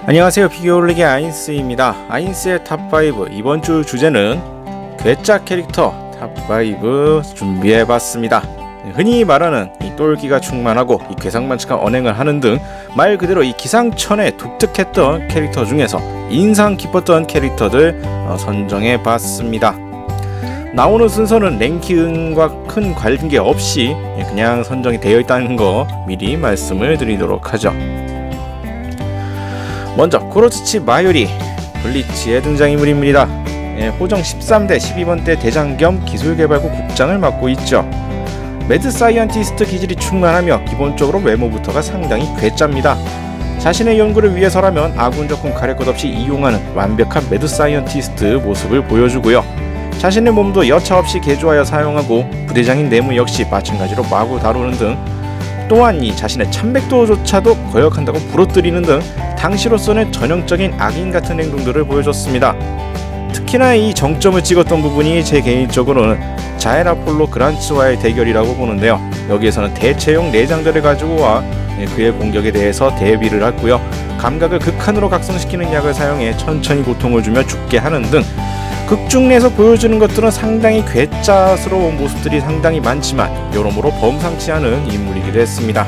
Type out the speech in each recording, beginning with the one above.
안녕하세요. 피규어 올리기 아인스입니다. 아인스의 탑5 이번 주 주제는 괴짜 캐릭터 탑5 준비해봤습니다. 흔히 말하는 이 똘끼가 충만하고 이 괴상만측한 언행을 하는 등 말 그대로 이 기상천외 독특했던 캐릭터 중에서 인상 깊었던 캐릭터들 선정해봤습니다. 나오는 순서는 랭킹과 큰 관계 없이 그냥 선정이 되어 있다는 거 미리 말씀을 드리도록 하죠. 먼저 쿠로츠치 마요리, 블리치의 등장인물입니다. 호정 13대 12번대 대장 겸 기술개발국 국장을 맡고 있죠. 매드 사이언티스트 기질이 충만하며 기본적으로 외모부터가 상당히 괴짜입니다. 자신의 연구를 위해서라면 아군 적군 가릴 것 없이 이용하는 완벽한 매드 사이언티스트 모습을 보여주고요. 자신의 몸도 여차없이 개조하여 사용하고 부대장인 내무 역시 마찬가지로 마구 다루는 등 또한 이 자신의 참백도조차도 거역한다고 부러뜨리는 등 당시로서는 전형적인 악인 같은 행동들을 보여줬습니다. 특히나 이 정점을 찍었던 부분이 제 개인적으로는 자엘 아폴로 그란츠와의 대결이라고 보는데요. 여기에서는 대체용 내장들을 가지고 와 그의 공격에 대해서 대비를 했고요. 감각을 극한으로 각성시키는 약을 사용해 천천히 고통을 주며 죽게 하는 등 극중 내에서 보여주는 것들은 상당히 괴짜스러운 모습들이 상당히 많지만 여러모로 범상치 않은 인물이기도 했습니다.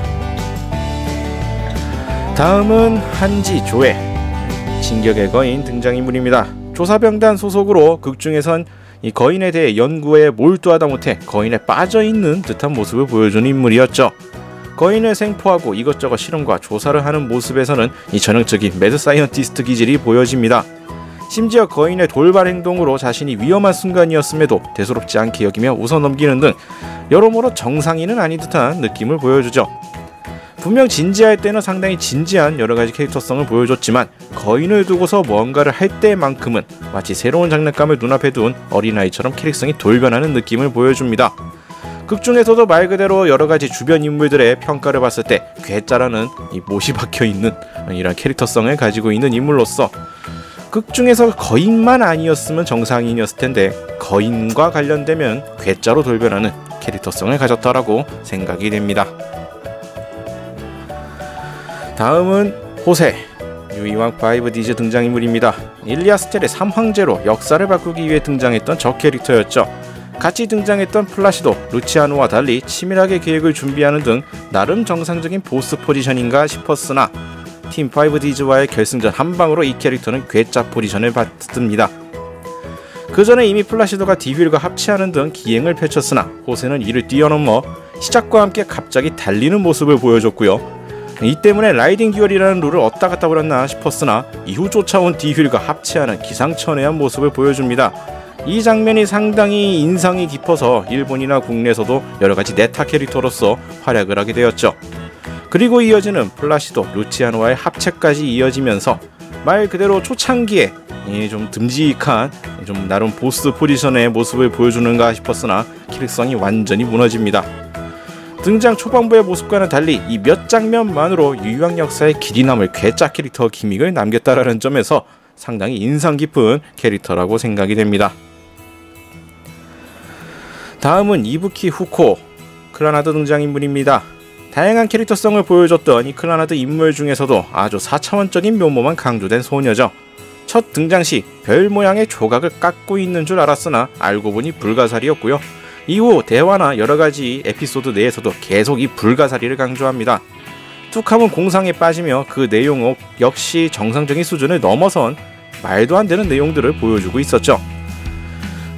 다음은 한지 조에, 진격의 거인 등장인물입니다. 조사병단 소속으로 극중에선 이 거인에 대해 연구에 몰두하다 못해 거인에 빠져있는 듯한 모습을 보여주는 인물이었죠. 거인을 생포하고 이것저것 실험과 조사를 하는 모습에서는 이 전형적인 매드 사이언티스트 기질이 보여집니다. 심지어 거인의 돌발 행동으로 자신이 위험한 순간이었음에도 대수롭지 않게 여기며 웃어넘기는 등 여러모로 정상인은 아닌 듯한 느낌을 보여주죠. 분명 진지할 때는 상당히 진지한 여러가지 캐릭터성을 보여줬지만 거인을 두고서 뭔가를 할 때만큼은 마치 새로운 장난감을 눈앞에 둔 어린아이처럼 캐릭성이 돌변하는 느낌을 보여줍니다. 극중에서도 말 그대로 여러가지 주변 인물들의 평가를 봤을 때 괴짜라는 이 못이 박혀있는 이런 캐릭터성을 가지고 있는 인물로서 극중에서 거인만 아니었으면 정상인이었을 텐데 거인과 관련되면 괴짜로 돌변하는 캐릭터성을 가졌다라고 생각이 됩니다. 다음은 호세, 유이왕 5디즈 등장인물입니다. 일리아스텔의 3황제로 역사를 바꾸기 위해 등장했던 저 캐릭터였죠. 같이 등장했던 플라시도, 루치아노와 달리 치밀하게 계획을 준비하는 등 나름 정상적인 보스 포지션인가 싶었으나 팀 5디즈와의 결승전 한방으로 이 캐릭터는 괴짜 포지션을 받습니다. 그 전에 이미 플라시도가 디휠과 합체하는 등 기행을 펼쳤으나 호세는 이를 뛰어넘어 시작과 함께 갑자기 달리는 모습을 보여줬고요. 이 때문에 라이딩 듀얼이라는 룰을 얻다 갖다 버렸나 싶었으나 이후 쫓아온 디휠과 합체하는 기상천외한 모습을 보여줍니다. 이 장면이 상당히 인상이 깊어서 일본이나 국내에서도 여러가지 네타 캐릭터로서 활약을 하게 되었죠. 그리고 이어지는 플라시도, 루치아노와의 합체까지 이어지면서 말 그대로 초창기에 좀 듬직한 좀 나름 보스 포지션의 모습을 보여주는가 싶었으나 캐릭성이 완전히 무너집니다. 등장 초반부의 모습과는 달리 이 몇 장면만으로 유이왕 역사의 길이 남을 괴짜 캐릭터 기믹을 남겼다라는 점에서 상당히 인상 깊은 캐릭터라고 생각이 됩니다. 다음은 이부키 후코, 클라나드 등장인물입니다. 다양한 캐릭터성을 보여줬던 이 클라나드 인물 중에서도 아주 4차원적인 면모만 강조된 소녀죠. 첫 등장 시 별 모양의 조각을 깎고 있는 줄 알았으나 알고 보니 불가사리였고요. 이후 대화나 여러가지 에피소드 내에서도 계속 이 불가사리를 강조합니다. 툭하면 공상에 빠지며 그 내용 역시 정상적인 수준을 넘어선 말도 안 되는 내용들을 보여주고 있었죠.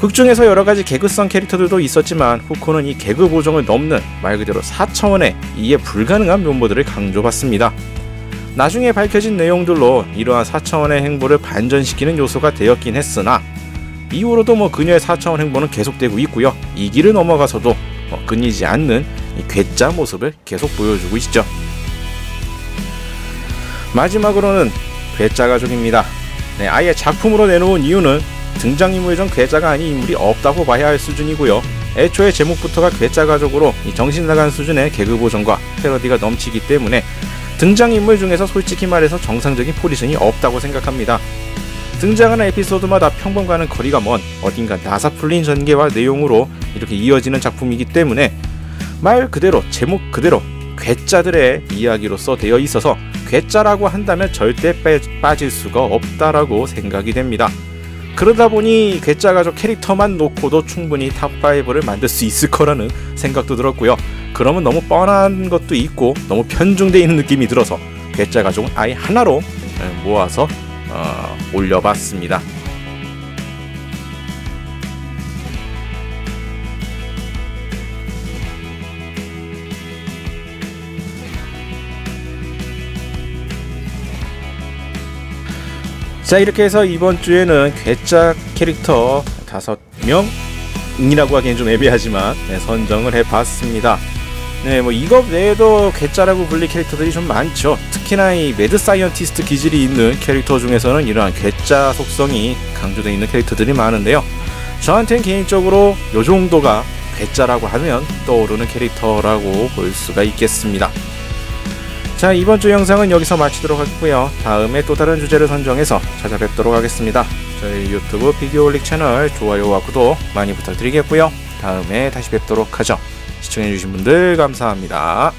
극중에서 여러가지 개그성 캐릭터들도 있었지만 후코는 이 개그 보정을 넘는 말 그대로 4차원의 이해 불가능한 면모들을 강조받습니다. 나중에 밝혀진 내용들로 이러한 4차원의 행보를 반전시키는 요소가 되었긴 했으나 이후로도 그녀의 4차원 행보는 계속되고 있고요. 이 길을 넘어가서도 끊이지 않는 이 괴짜 모습을 계속 보여주고 있죠. 마지막으로는 괴짜 가족입니다. 아예 작품으로 내놓은 이유는 등장인물 중 괴짜가 아닌 인물이 없다고 봐야 할 수준이고요. 애초에 제목부터가 괴짜 가족으로 이 정신나간 수준의 개그 보정과 패러디가 넘치기 때문에 등장인물 중에서 솔직히 말해서 정상적인 포지션이 없다고 생각합니다. 등장하는 에피소드마다 평범과는 거리가 먼 어딘가 나사 풀린 전개와 내용으로 이렇게 이어지는 작품이기 때문에 말 그대로 제목 그대로 괴짜들의 이야기로서 되어 있어서 괴짜라고 한다면 절대 빠질 수가 없다라고 생각이 됩니다. 그러다 보니 괴짜 가족 캐릭터만 놓고도 충분히 탑5를 만들 수 있을 거라는 생각도 들었고요. 그러면 너무 뻔한 것도 있고 너무 편중되어 있는 느낌이 들어서 괴짜 가족은 아예 하나로 모아서 올려봤습니다. 자, 이렇게 해서 이번 주에는 괴짜 캐릭터 5명이라고 하기엔 좀 애매하지만 선정을 해봤습니다. 네, 뭐 이것 외에도 괴짜라고 불릴 캐릭터들이 좀 많죠. 특히나 이 매드 사이언티스트 기질이 있는 캐릭터 중에서는 이러한 괴짜 속성이 강조되어 있는 캐릭터들이 많은데요. 저한테는 개인적으로 요 정도가 괴짜라고 하면 떠오르는 캐릭터라고 볼 수가 있겠습니다. 자, 이번 주 영상은 여기서 마치도록 하겠고요. 다음에 또 다른 주제를 선정해서 찾아뵙도록 하겠습니다. 저희 유튜브 비디오올릭 채널 좋아요와 구독 많이 부탁드리겠고요. 다음에 다시 뵙도록 하죠. 시청해주신 분들 감사합니다.